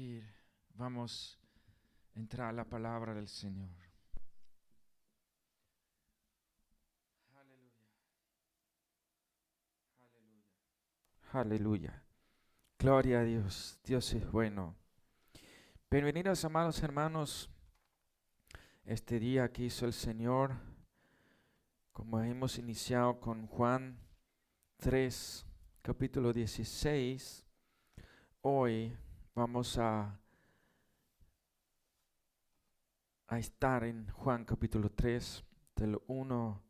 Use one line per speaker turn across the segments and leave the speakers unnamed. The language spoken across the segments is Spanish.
compartir, vamos a entrar a la palabra del Señor. Aleluya. Aleluya. Aleluya. Gloria a Dios. Dios es bueno. Bienvenidos, amados hermanos, este día que hizo el Señor. Como hemos iniciado con Juan 3, capítulo 16, hoy vamos a estar en Juan capítulo 3, del 1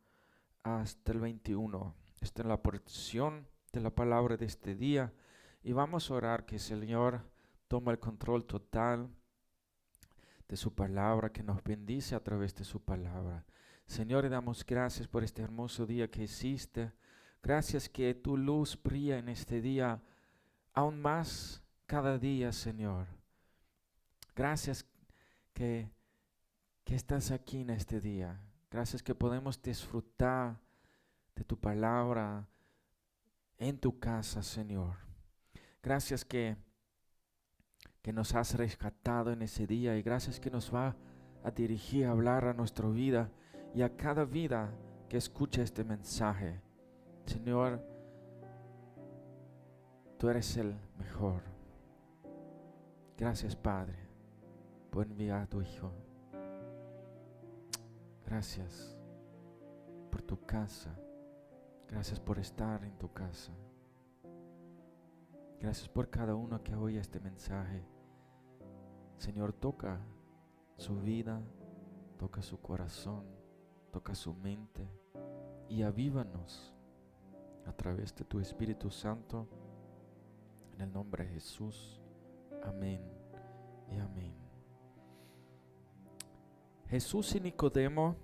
hasta el 21. Esta es la porción de la palabra de este día y vamos a orar que el Señor tome el control total de su palabra, que nos bendice a través de su palabra. Señor, le damos gracias por este hermoso día que hiciste. Gracias que tu luz brilla en este día aún más cada día, Señor. Gracias que estás aquí en este día. Gracias que podemos disfrutar de tu palabra en tu casa, Señor. Gracias que nos has rescatado en ese día y gracias que nos va a dirigir a hablar a nuestra vida y a cada vida que escucha este mensaje. Señor, tú eres el mejor. Gracias, Padre, por enviar a tu Hijo. Gracias por tu casa. Gracias por estar en tu casa. Gracias por cada uno que oye este mensaje. Señor, toca su vida, toca su corazón, toca su mente y avívanos a través de tu Espíritu Santo. En el nombre de Jesús. Amén y amén. Jesús y Nicodemo.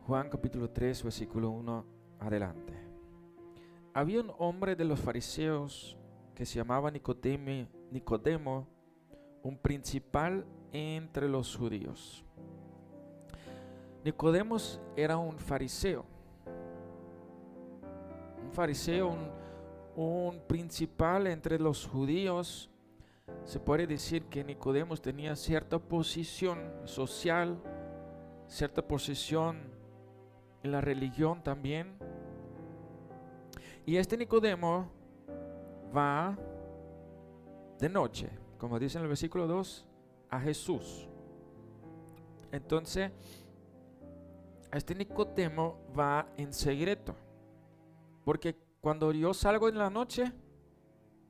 Juan capítulo 3, versículo 1 adelante. Había un hombre de los fariseos que se llamaba Nicodemo, un principal entre los judíos. Nicodemo era un fariseo, un principal entre los judíos. Se puede decir que Nicodemo tenía cierta posición social, cierta posición en la religión también. Y este Nicodemo va de noche, como dice en el versículo 2, a Jesús. Entonces, este Nicodemo va en secreto, porque cuando yo salgo en la noche,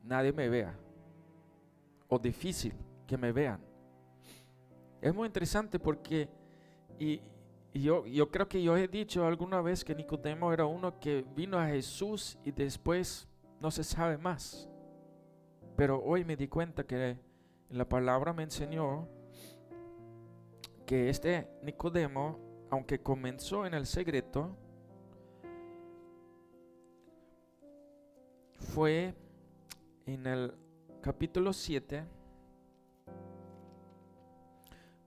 nadie me vea, o difícil que me vean. Es muy interesante porque yo creo que yo he dicho alguna vez que Nicodemo era uno que vino a Jesús y después no se sabe más. Pero hoy me di cuenta que la palabra me enseñó que este Nicodemo, aunque comenzó en el secreto, fue en el capítulo 7,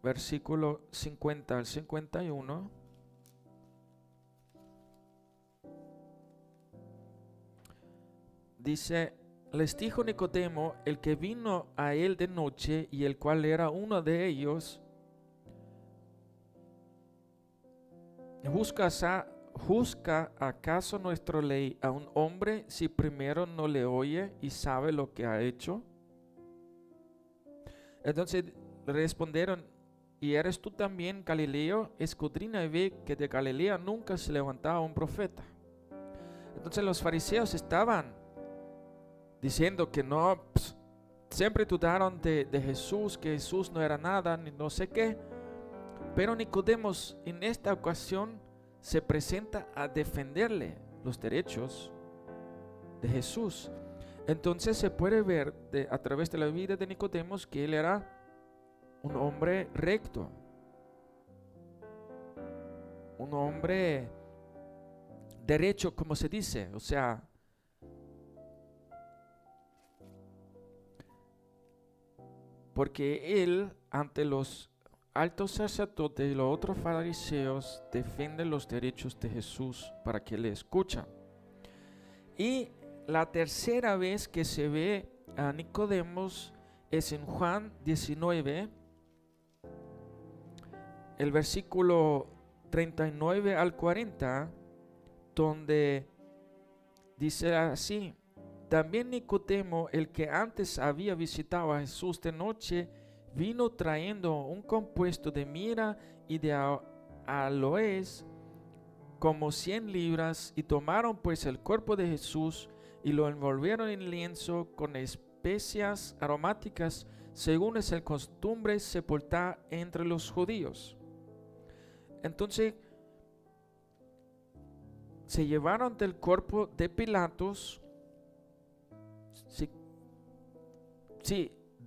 versículo 50 al 51, dice: les dijo Nicodemo, el que vino a él de noche y el cual era uno de ellos, ¿juzga acaso nuestra ley a un hombre si primero no le oye y sabe lo que ha hecho? Entonces respondieron: ¿y eres tú también Galileo? Escudriña y ve que de Galilea nunca se levantaba un profeta. Entonces los fariseos estaban diciendo que no, siempre dudaron de Jesús, que Jesús no era nada, ni no sé qué. Pero Nicodemo en esta ocasión se presenta a defenderle los derechos de Jesús. Entonces se puede ver a través de la vida de Nicodemo que él era un hombre recto, un hombre derecho, como se dice, o sea, porque él ante los altos sacerdotes y los otros fariseos defiende los derechos de Jesús para que le escuchen. Y la tercera vez que se ve a Nicodemos es en Juan 19, el versículo 39 al 40, donde dice así: también Nicodemo, el que antes había visitado a Jesús de noche, vino trayendo un compuesto de mirra y de aloes, como 100 libras, y tomaron pues el cuerpo de Jesús y lo envolvieron en lienzo con especias aromáticas, según es el costumbre sepultar entre los judíos. Entonces se llevaron del cuerpo de Pilatos,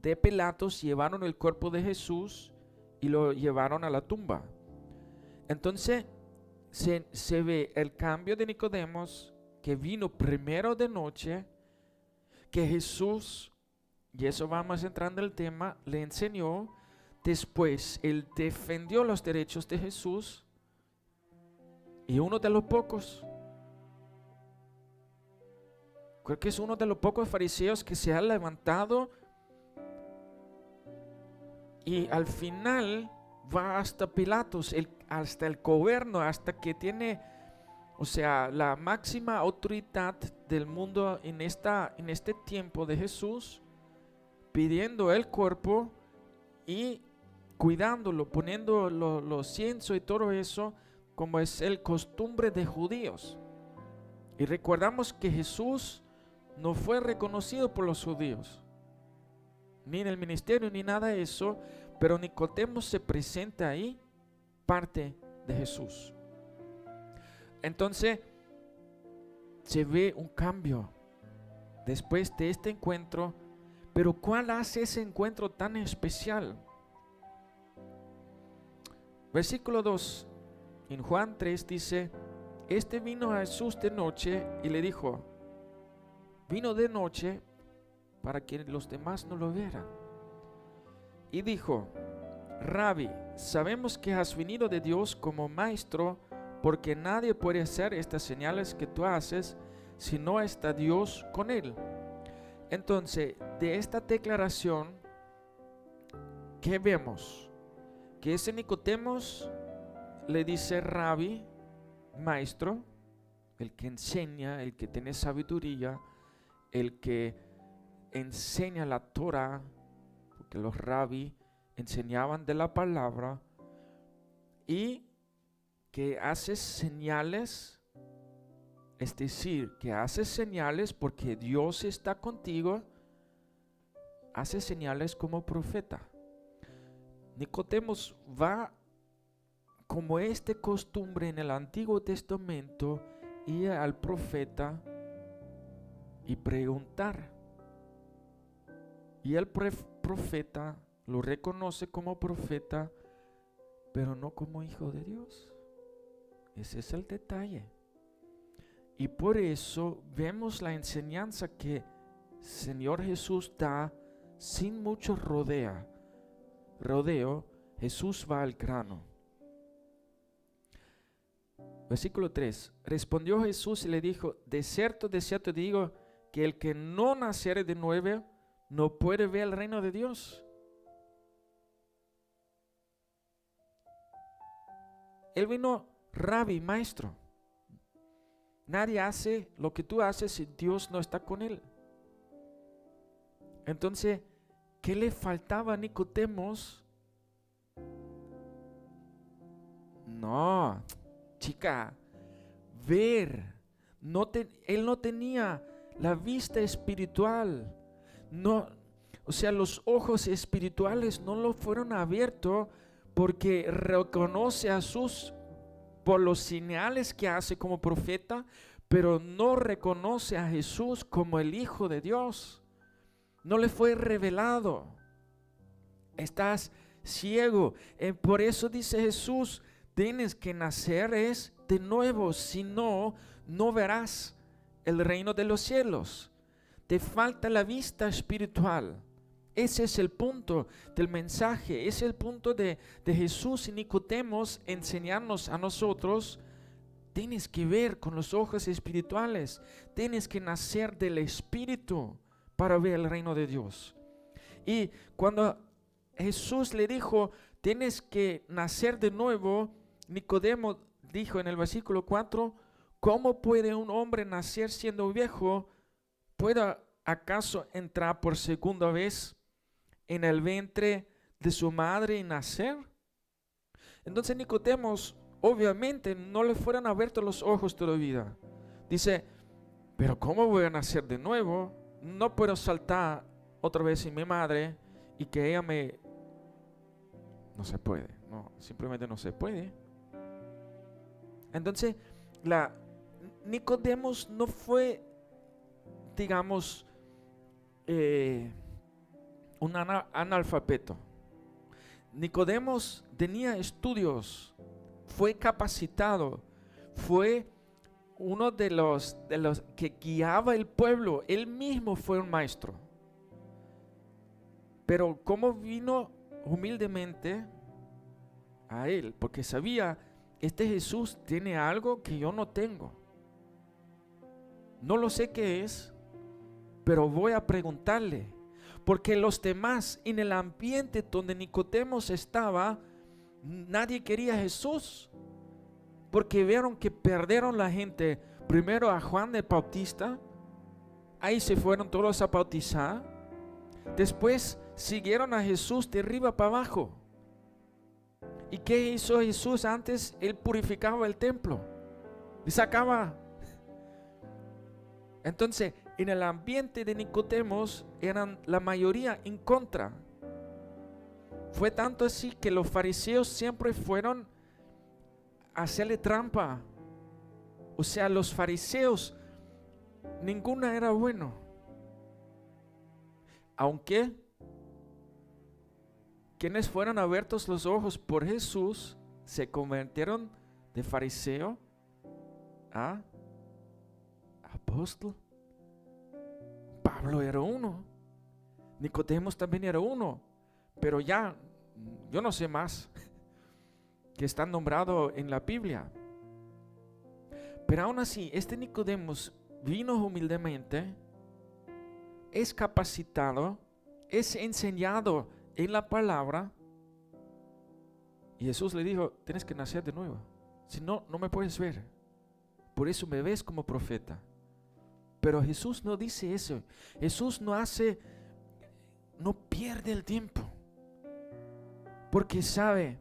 de Pilatos llevaron el cuerpo de Jesús y lo llevaron a la tumba. Entonces se ve el cambio de Nicodemos, que vino primero de noche, que Jesús, y eso vamos entrando en el tema, le enseñó. Después él defendió los derechos de Jesús, y uno de los pocos, creo que es uno de los pocos fariseos que se ha levantado y al final va hasta Pilatos, hasta el gobierno, hasta que tiene, o sea, la máxima autoridad del mundo en este tiempo de Jesús, pidiendo el cuerpo y cuidándolo, poniendo los inciensos y todo eso, como es el costumbre de judíos. Y recordamos que Jesús no fue reconocido por los judíos, ni en el ministerio ni nada de eso, pero Nicodemo se presenta ahí, parte de Jesús. Entonces se ve un cambio después de este encuentro. Pero ¿cuál hace ese encuentro tan especial? Versículo 2 en Juan 3 dice: este vino a Jesús de noche y le dijo, vino de noche para que los demás no lo vieran, y dijo: Rabbi, sabemos que has venido de Dios como maestro, porque nadie puede hacer estas señales que tú haces si no está Dios con él. Entonces, de esta declaración, ¿qué vemos? Que ese Nicodemo le dice Rabbi, maestro, el que enseña, el que tiene sabiduría, el que enseña la Torah, porque los rabí enseñaban de la palabra, y que hace señales, es decir, que hace señales porque Dios está contigo, hace señales como profeta. Nicodemo va, como costumbre en el Antiguo Testamento, ir al profeta y preguntar. Y el profeta lo reconoce como profeta, pero no como hijo de Dios. Ese es el detalle. Y por eso vemos la enseñanza que Señor Jesús da sin mucho rodeo. Jesús va al grano. Versículo 3. Respondió Jesús y le dijo: de cierto digo que el que no naciere de nuevo no puede ver el reino de Dios. Él vino Rabbi, maestro. Nadie hace lo que tú haces si Dios no está con él. Entonces, ¿qué le faltaba a Nicodemo? No, chica, ver. Él no tenía la vista espiritual. No, o sea, los ojos espirituales no lo fueron abiertos, porque reconoce a Jesús por los señales que hace como profeta, pero no reconoce a Jesús como el Hijo de Dios. No le fue revelado. Estás ciego. Por eso dice Jesús: tienes que nacer de nuevo, si no, no verás el reino de los cielos. Te falta la vista espiritual. Ese es el punto del mensaje, ese es el punto de Jesús y Nicodemo, enseñarnos a nosotros. Tienes que ver con los ojos espirituales, tienes que nacer del Espíritu para ver el reino de Dios. Y cuando Jesús le dijo, tienes que nacer de nuevo, Nicodemo dijo en el versículo 4, ¿cómo puede un hombre nacer siendo viejo? ¿Puede acaso entrar por segunda vez en el vientre de su madre y nacer? Entonces Nicodemo, obviamente, no le fueron abiertos los ojos todavía. Dice, pero ¿cómo voy a nacer de nuevo? No puedo saltar otra vez en mi madre y que ella me... No se puede, no, simplemente no se puede. Entonces, Nicodemo no fue, digamos, un analfabeto. Nicodemo tenía estudios, fue capacitado, fue uno de los que guiaba el pueblo. Él mismo fue un maestro. Pero como vino humildemente a él, porque sabía, este Jesús tiene algo que yo no tengo. No lo sé qué es, pero voy a preguntarle. Porque los demás, en el ambiente donde Nicodemo estaba, nadie quería a Jesús. Porque vieron que perdieron la gente. Primero a Juan el Bautista. Ahí se fueron todos a bautizar. Después siguieron a Jesús de arriba para abajo. ¿Y qué hizo Jesús antes? Él purificaba el templo. Y sacaba. Entonces, en el ambiente de Nicodemo eran la mayoría en contra. Fue tanto así que los fariseos siempre fueron a hacerle trampa. O sea, los fariseos, ninguna era bueno. Aunque quienes fueron abiertos los ojos por Jesús se convirtieron de fariseo a apóstol. Pablo era uno, Nicodemo también era uno, pero ya yo no sé más que están nombrados en la Biblia. Pero aún así, este Nicodemo vino humildemente, es capacitado, es enseñado en la palabra, y Jesús le dijo, tienes que nacer de nuevo, si no, no me puedes ver, por eso me ves como profeta. Pero Jesús no dice eso. Jesús no pierde el tiempo, porque sabe.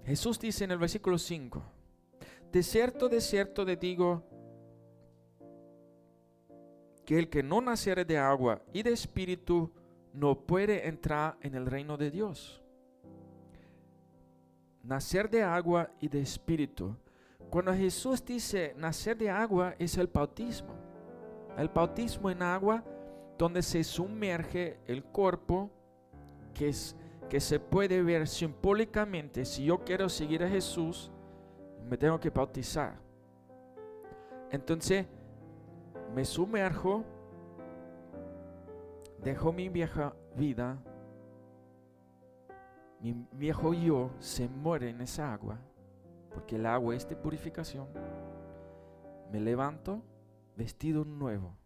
Jesús dice en el versículo 5, de cierto te digo, que el que no naciere de agua y de espíritu no puede entrar en el reino de Dios. Nacer de agua y de espíritu. Cuando Jesús dice nacer de agua es el bautismo. El bautismo en agua, donde se sumerge el cuerpo, que se puede ver simbólicamente. Si yo quiero seguir a Jesús, me tengo que bautizar. Entonces, me sumerjo, dejo mi vieja vida, mi viejo yo se muere en esa agua, porque el agua es de purificación. Me levanto vestido nuevo,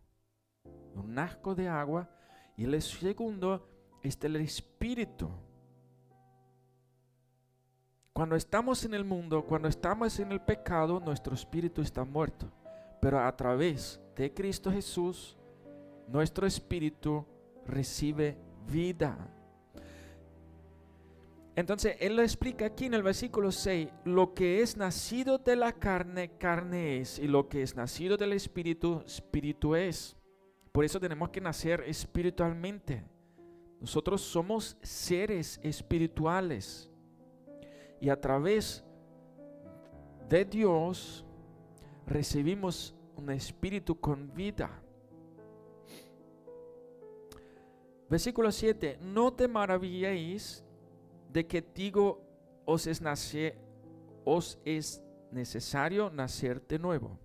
un asco de agua, y el segundo es el espíritu. Cuando estamos en el mundo, cuando estamos en el pecado, nuestro espíritu está muerto, pero a través de Cristo Jesús, nuestro espíritu recibe vida. Entonces Él lo explica aquí en el versículo 6, lo que es nacido de la carne, carne es, y lo que es nacido del espíritu, espíritu es. Por eso tenemos que nacer espiritualmente. Nosotros somos seres espirituales, y a través de Dios recibimos un espíritu con vida. Versículo 7, no te maravilléis de que digo os es necesario nacer de nuevo.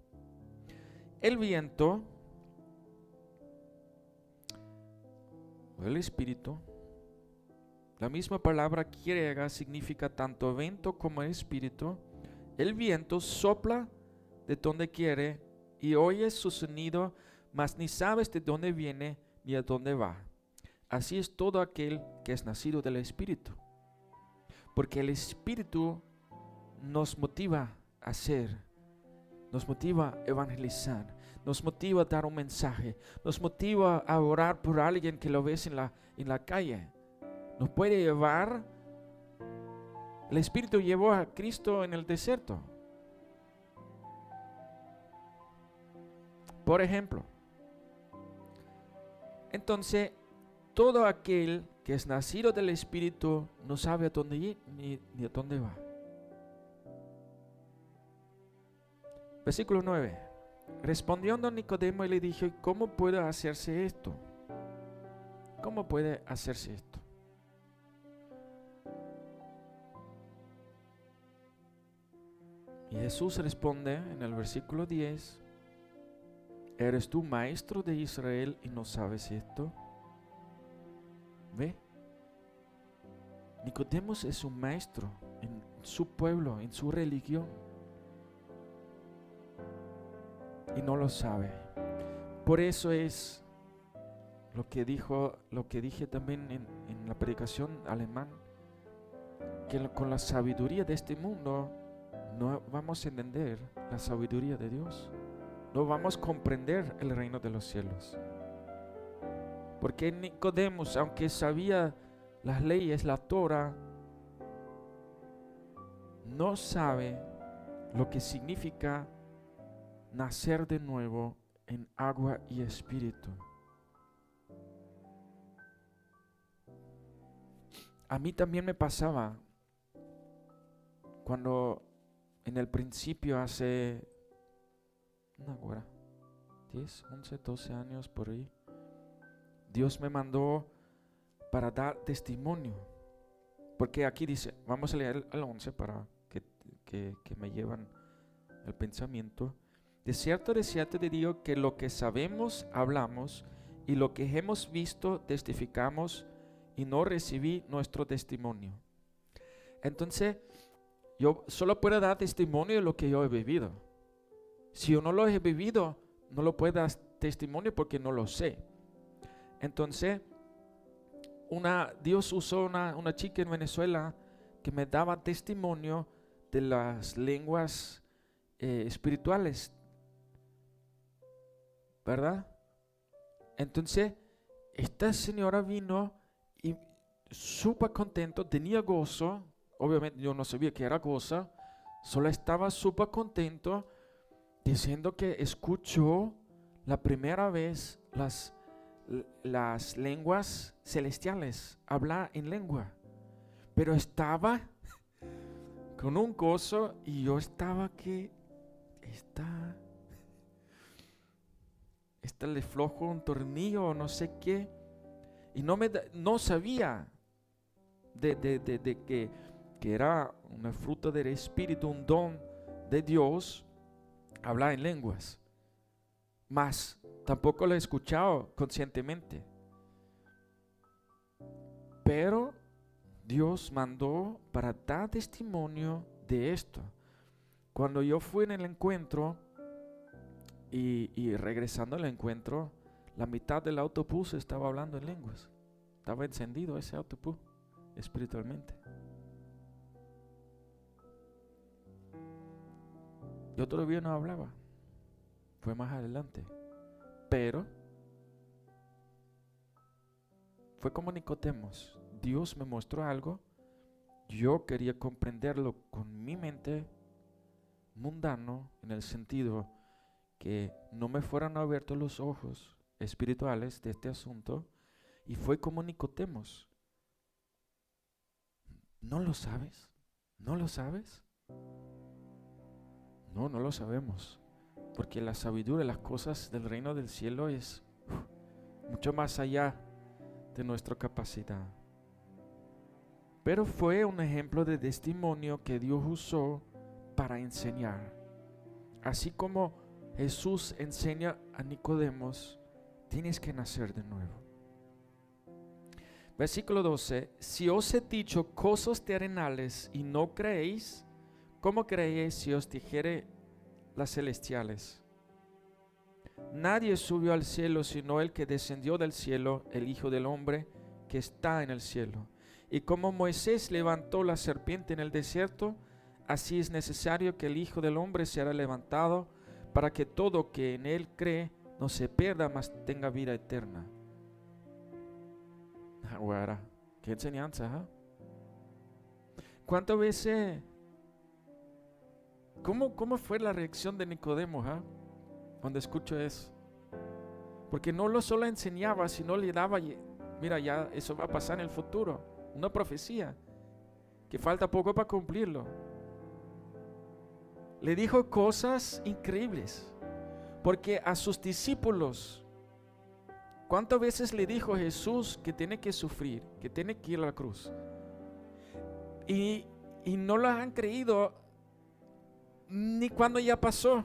El viento, o el espíritu, la misma palabra griega significa tanto viento como espíritu. El viento sopla de donde quiere y oyes su sonido, mas ni sabes de dónde viene ni a dónde va. Así es todo aquel que es nacido del Espíritu. Porque el Espíritu nos motiva a hacer, nos motiva a evangelizar, nos motiva a dar un mensaje, nos motiva a orar por alguien que lo ves en la calle. Nos puede llevar. El Espíritu llevó a Cristo en el desierto. Por ejemplo. Entonces, todo aquel que es nacido del Espíritu no sabe a dónde ir ni a dónde va. Versículo 9. Respondiendo Nicodemo y le dijo: ¿cómo puede hacerse esto? ¿Cómo puede hacerse esto? Y Jesús responde en el versículo 10: ¿eres tú maestro de Israel y no sabes esto? ¿Ve? Nicodemo es un maestro en su pueblo, en su religión, y no lo sabe. Por eso es lo que dije también en la predicación alemán, que con la sabiduría de este mundo no vamos a entender la sabiduría de Dios. No vamos a comprender el reino de los cielos. Porque Nicodemo, aunque sabía las leyes, la Torah, no sabe lo que significa nacer de nuevo en agua y espíritu. A mí también me pasaba cuando en el principio hace 10, 11, 12 años por ahí, Dios me mandó para dar testimonio. Porque aquí dice, vamos a leer el 11 para que me llevan el pensamiento. De cierto te digo que lo que sabemos hablamos, y lo que hemos visto testificamos, y no recibí nuestro testimonio. Entonces, yo solo puedo dar testimonio de lo que yo he vivido. Si yo no lo he vivido, no lo puedo dar testimonio porque no lo sé. Entonces, Dios usó una chica en Venezuela que me daba testimonio de las lenguas espirituales, ¿verdad? Entonces, esta señora vino y súper contento, tenía gozo. Obviamente yo no sabía que era gozo, solo estaba súper contento, diciendo que escuchó la primera vez las lenguas celestiales, hablar en lengua. Pero estaba con un gozo, y yo estaba que le flojo un tornillo o no sé qué, y no sabía de que era una fruta del Espíritu, un don de Dios, hablar en lenguas. Mas tampoco lo he escuchado conscientemente. Pero Dios mandó para dar testimonio de esto. Cuando yo fui en el encuentro y regresando al encuentro, la mitad del autobús estaba hablando en lenguas. Estaba encendido ese autobús espiritualmente. Yo todavía no hablaba. Fue más adelante. Pero fue como Nicodemo. Dios me mostró algo. Yo quería comprenderlo con mi mente mundano, en el sentido que no me fueran abiertos los ojos espirituales de este asunto. Y fue como Nicodemo. ¿No lo sabes? ¿No lo sabes? No lo sabemos. Porque la sabiduría, las cosas del reino del cielo es mucho más allá de nuestra capacidad. Pero fue un ejemplo de testimonio que Dios usó para enseñar. Así como Jesús enseña a Nicodemo, tienes que nacer de nuevo. Versículo 12. Si os he dicho cosas terrenales y no creéis, ¿cómo creéis si os dijere las celestiales? nadie subió al cielo sino el que descendió del cielo, el Hijo del Hombre que está en el cielo. Y como Moisés levantó la serpiente en el desierto, así es necesario que el Hijo del Hombre sea levantado, para que todo que en él cree no se pierda, mas tenga vida eterna. Ahora, qué enseñanza, ¿eh? ¿Cuántas veces? ¿Cómo fue la reacción de Nicodemo, cuando escucho eso? Porque no lo solo enseñaba, sino le daba, mira, ya eso va a pasar en el futuro, una profecía que falta poco para cumplirlo. Le dijo cosas increíbles, porque a sus discípulos, ¿cuántas veces le dijo Jesús que tiene que sufrir, que tiene que ir a la cruz? Y no lo han creído ni cuando ya pasó,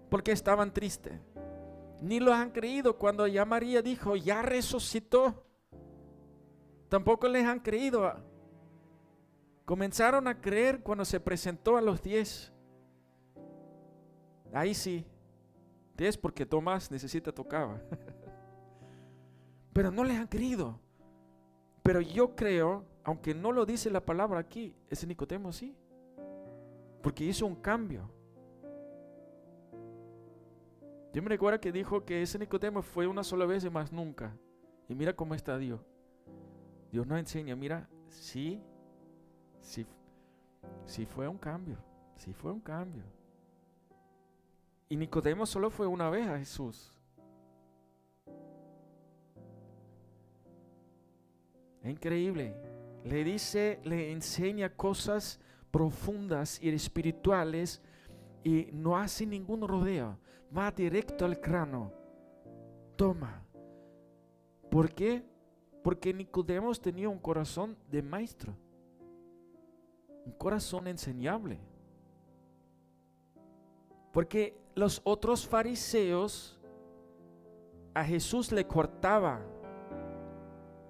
porque estaban tristes. Ni lo han creído cuando ya María dijo, ya resucitó. Tampoco les han creído. Comenzaron a creer cuando se presentó a los 10. Ahí sí, 10 porque Tomás necesita tocaba. Pero no les han creído. Pero yo creo, aunque no lo dice la palabra aquí, ese Nicodemo sí, porque hizo un cambio. Yo me recuerdo que dijo que ese Nicodemo fue una sola vez y más nunca. Y mira cómo está Dios. Dios nos enseña, mira, sí fue un cambio. Sí fue un cambio. Y Nicodemo solo fue una vez a Jesús. Es increíble. Le enseña cosas profundas y espirituales y no hace ningún rodeo. Va directo al grano. Toma. ¿Por qué? Porque Nicodemo tenía un corazón de maestro. Un corazón enseñable. Porque los otros fariseos a Jesús le cortaba.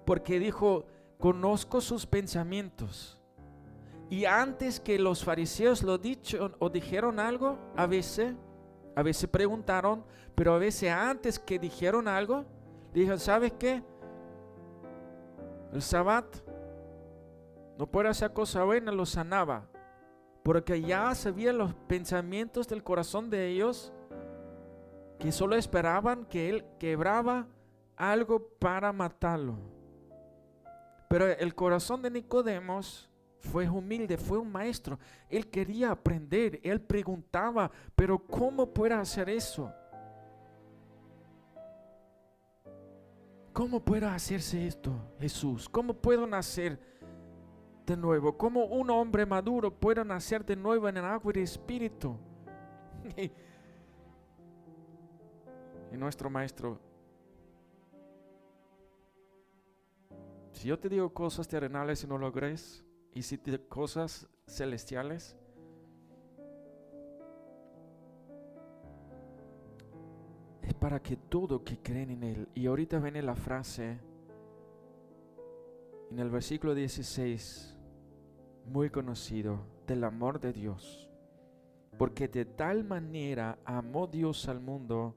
Porque dijo, conozco sus pensamientos. Y antes que los fariseos lo dijeron algo, a veces preguntaron, pero a veces antes que dijeron algo, dijeron, ¿sabes qué? El Sabbat no puede hacer cosa buena, lo sanaba. Porque ya sabían los pensamientos del corazón de ellos, que solo esperaban que él quebraba algo para matarlo. Pero el corazón de Nicodemo fue humilde, fue un maestro. Él quería aprender, él preguntaba, pero ¿cómo puedo hacer eso? ¿Cómo puedo hacerse esto, Jesús? ¿Cómo puedo nacer de nuevo? ¿Cómo un hombre maduro puede nacer de nuevo en el agua y el espíritu? Y nuestro maestro, si yo te digo cosas terrenales y no lo crees, y si te digo cosas celestiales, es para que todo que creen en Él. Y ahorita viene la frase en el versículo 16, muy conocido, del amor de Dios. Porque de tal manera amó Dios al mundo,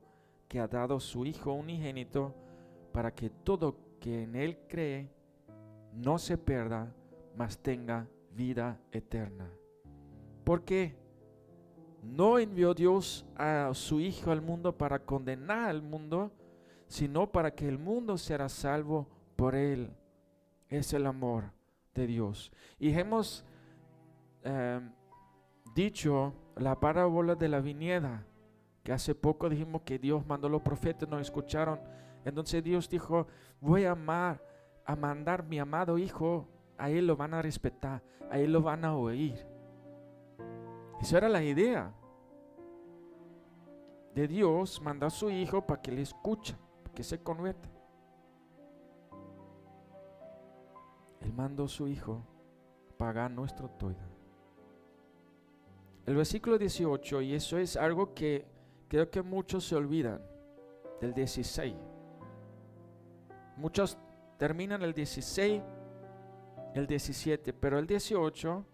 que ha dado su Hijo unigénito, para que todo que en Él cree no se pierda, mas tenga vida eterna. Porque no envió Dios a su Hijo al mundo para condenar al mundo, sino para que el mundo será salvo por Él. Es el amor de Dios. Y hemos dicho la parábola de la viñeda, que hace poco dijimos que Dios mandó a los profetas, no escucharon. Entonces Dios dijo, voy a mandar mi amado Hijo, a Él lo van a respetar, a Él lo van a oír. Esa era la idea de Dios, mandar a su Hijo para que le escuche, para que se convierta. Él mandó a su Hijo a pagar nuestro todo. El versículo 18, y eso es algo que creo que muchos se olvidan, del 16. Muchos terminan el 16, el 17, pero el 18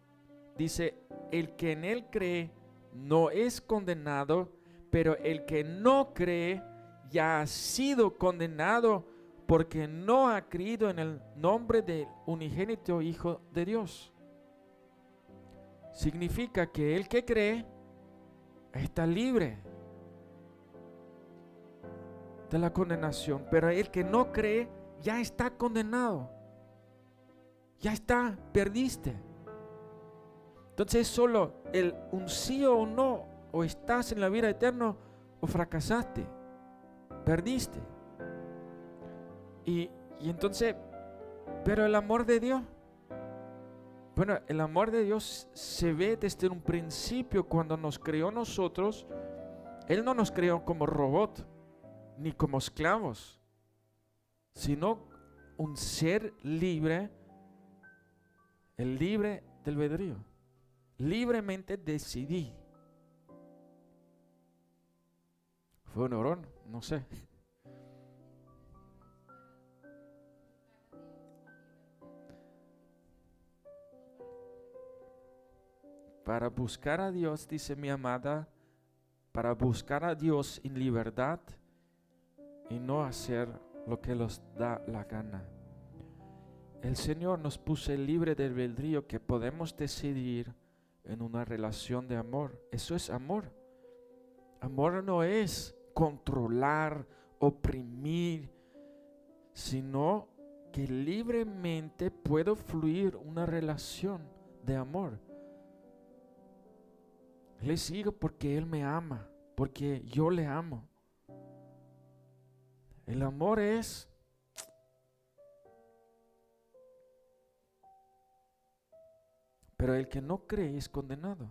dice, el que en Él cree no es condenado, pero el que no cree ya ha sido condenado porque no ha creído en el nombre del unigénito Hijo de Dios. Significa que el que cree está libre de la condenación, pero el que no cree ya está condenado. Ya está, perdiste. Entonces solo un sí o un no, o estás en la vida eterna o fracasaste, perdiste. Y entonces, pero el amor de Dios, bueno, el amor de Dios se ve desde un principio cuando nos creó nosotros. Él no nos creó como robot ni como esclavos, sino un ser libre, el libre del albedrío. Libremente decidí. Fue un neurón, no sé. Para buscar a Dios, dice mi amada, para buscar a Dios en libertad y no hacer lo que nos da la gana. El Señor nos puso libre del albedrío, que podemos decidir en una relación de amor. Eso es amor. Amor no es controlar, oprimir, sino que libremente puedo fluir una relación de amor. Le sigo porque Él me ama, porque yo le amo. El amor es pero el que no cree es condenado.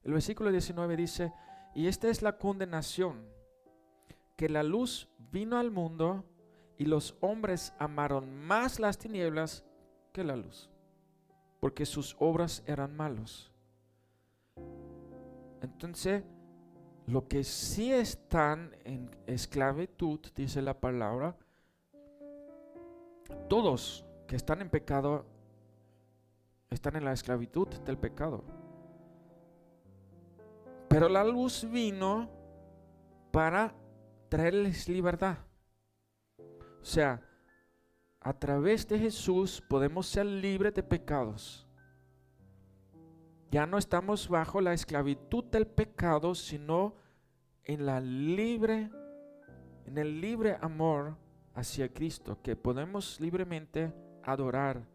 El versículo 19 dice: y esta es la condenación, que la luz vino al mundo y los hombres amaron más las tinieblas que la luz, porque sus obras eran malos. Entonces, lo que sí están en esclavitud, dice la palabra, todos que están en pecado están en la esclavitud del pecado. Pero la luz vino para traerles libertad. O sea, a través de Jesús podemos ser libres de pecados. Ya no estamos bajo la esclavitud del pecado, sino en el libre amor hacia Cristo, que podemos libremente adorar,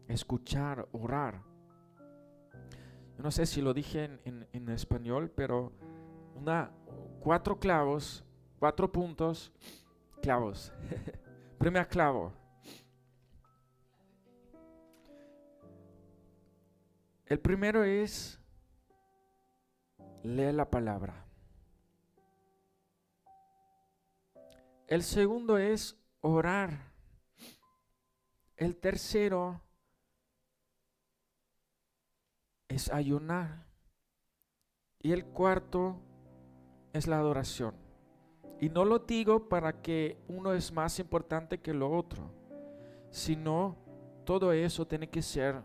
escuchar, orar. Yo no sé si lo dije en español, pero 4 clavos, 4 puntos, clavos. Primer clavo. El primero es leer la palabra. El segundo es orar. El tercero es ayunar. Y el cuarto es la adoración. Y no lo digo para que uno es más importante que lo otro, sino todo eso tiene que ser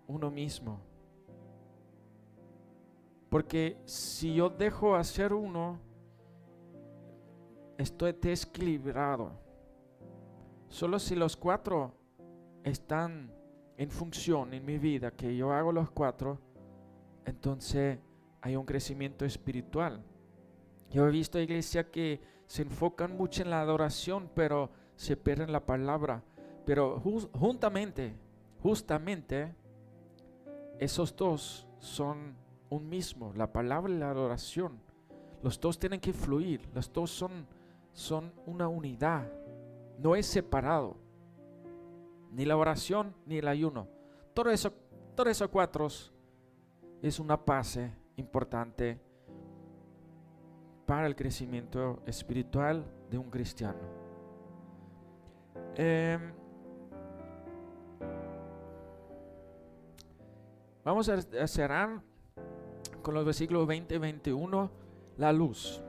uno mismo. Porque si yo dejo hacer uno, estoy desequilibrado. Solo si los 4 están en función en mi vida, que yo hago los 4, entonces hay un crecimiento espiritual. Yo he visto iglesias que se enfocan mucho en la adoración, pero se pierden la palabra. Pero justamente, esos dos son un mismo, la palabra y la adoración. Los dos tienen que fluir, los dos son una unidad, no es separado. Ni la oración ni el ayuno. Todo esos 4 es una base importante para el crecimiento espiritual de un cristiano. Vamos a cerrar con los versículos 20 y 21, la luz.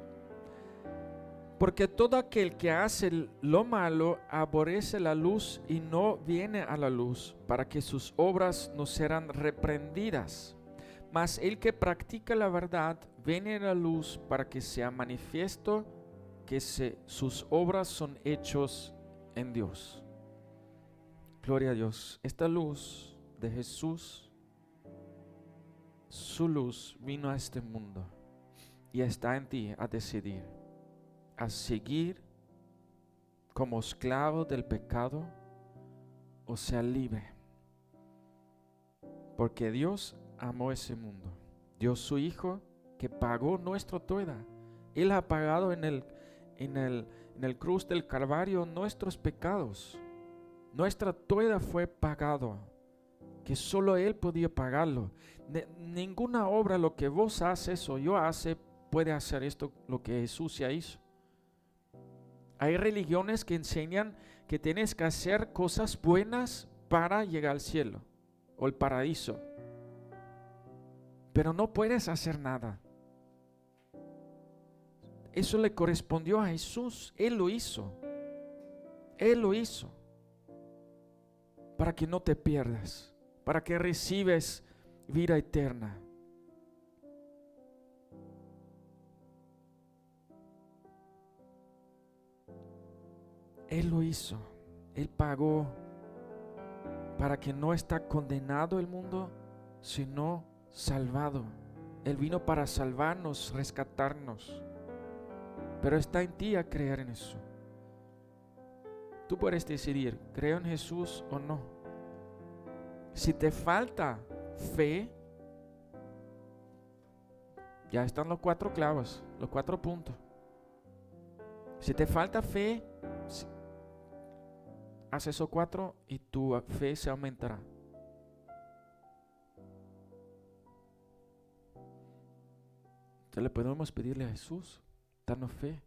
Porque todo aquel que hace lo malo aborrece la luz y no viene a la luz, para que sus obras no serán reprendidas. Mas el que practica la verdad ven a la luz para que sea manifiesto que sus obras son hechos en Dios. Gloria a Dios. Esta luz de Jesús, su luz vino a este mundo y está en ti a decidir, a seguir como esclavo del pecado o sea libre. Porque Dios amó ese mundo. Dio su Hijo que pagó nuestra deuda. Él ha pagado en el cruz del Calvario nuestros pecados. Nuestra deuda fue pagado, que solo Él podía pagarlo. Ninguna obra, lo que vos haces o yo hace, puede hacer esto, lo que Jesús ya hizo. Hay religiones que enseñan que tienes que hacer cosas buenas para llegar al cielo o el paraíso. Pero no puedes hacer nada. Eso le correspondió a Jesús. Él lo hizo. Él lo hizo. Para que no te pierdas. Para que recibes vida eterna. Él lo hizo. Él pagó para que no está condenado el mundo, sino salvado. Él vino para salvarnos, rescatarnos. Pero está en ti a creer en eso. Tú puedes decidir, ¿creo en Jesús o no? Si te falta fe, ya están los 4 clavos, los 4 puntos. Si te falta fe, haz esos 4 y tu fe se aumentará. Entonces le podemos pedirle a Jesús, darnos fe.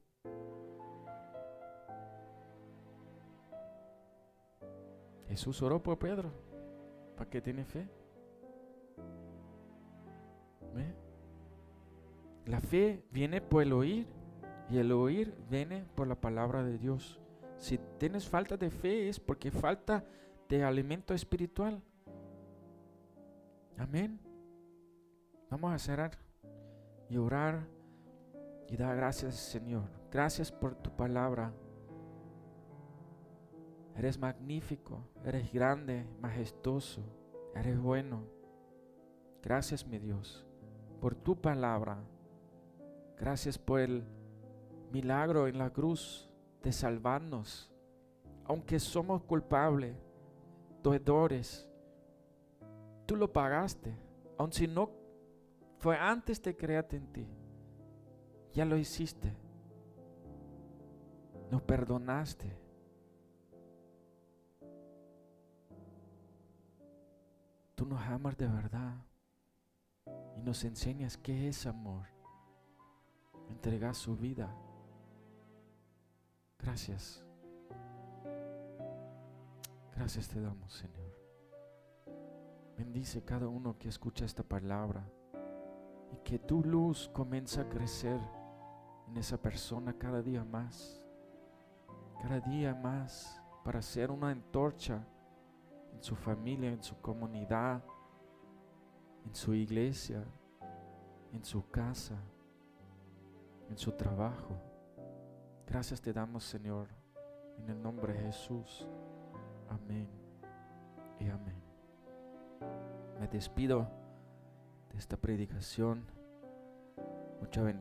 Jesús oró por Pedro, para que tiene fe. ¿Ve? La fe viene por el oír y el oír viene por la palabra de Dios. Si tienes falta de fe es porque falta de alimento espiritual. Amén. Vamos a cerrar y orar y dar gracias, Señor. Gracias por tu palabra. Eres magnífico, eres grande, majestuoso, eres bueno. Gracias, mi Dios, por tu palabra. Gracias por el milagro en la cruz de salvarnos. Aunque somos culpables, deudores, tú lo pagaste. Aun si no fue antes de crearte en ti, ya lo hiciste. Nos perdonaste. Tú nos amas de verdad y nos enseñas qué es amor. Entregar su vida. Gracias. Gracias te damos, Señor. Bendice cada uno que escucha esta palabra y que tu luz comience a crecer en esa persona cada día más para ser una antorcha en su familia, en su comunidad, en su iglesia, en su casa, en su trabajo. Gracias te damos, Señor, en el nombre de Jesús. Amén y amén. Me despido de esta predicación. Mucha bendición.